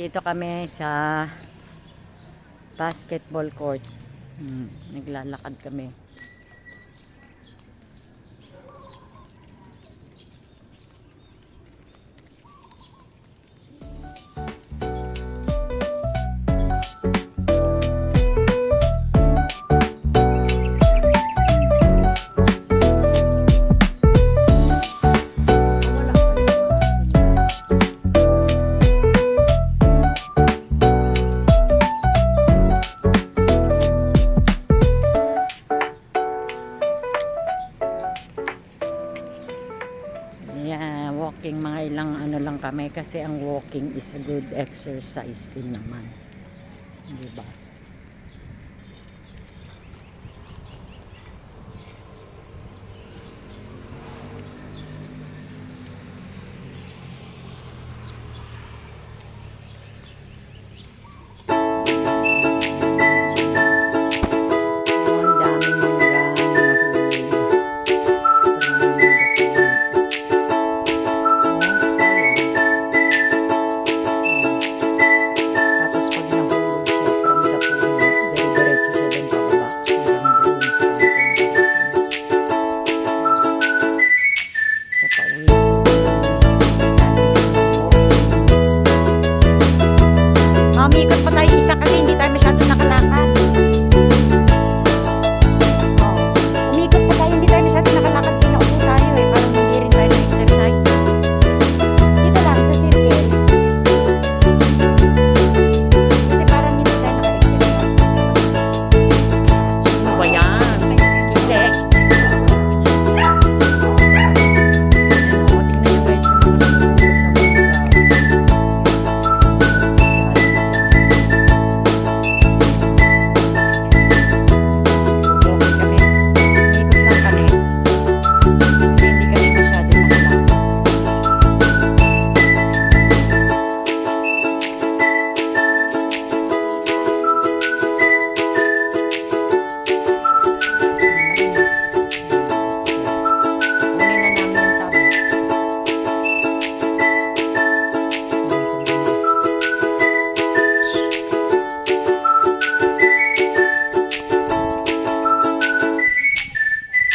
Dito kami sa basketball court. Naglalakad kami. Yeah, walking, mga ilang ano lang kami kasi ang walking is a good exercise din naman, di ba? Mamikot pa tayo isa kasi hindi tayo masyado nakalakad. Umikot pa tayo, hindi tayo masyado nakalakad. Pinaupo tayo parang hindi rin tayo na-exercise. Dito lang sa circle. Kasi parang hindi tayo naka-exercise. Ano ba yan? Hindi.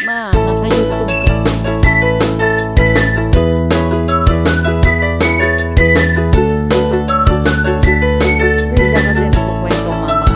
Ma, nasa YouTube ka. Pwede ka din po kwento, mama.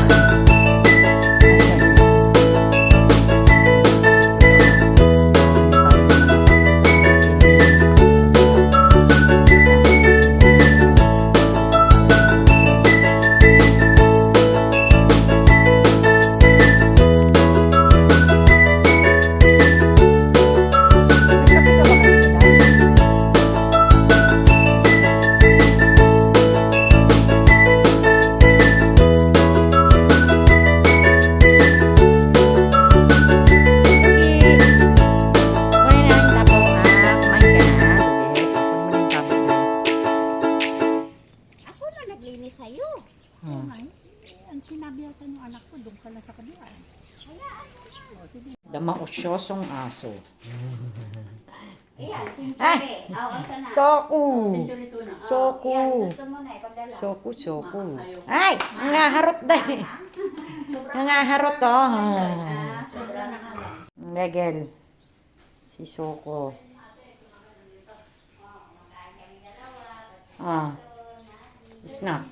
Sa'yo. Ang sinabi yata ng anak ko, doon ka na sa kabila. Damausyosong aso. Ayan, sinchore. Soku! Soku! Ayan, gusto mo na ipagdala. Soku, soku. Ay! Nangaharot dahil. Nangaharot, oh. Sobra na kalam. Megel. Si Soko. Snap.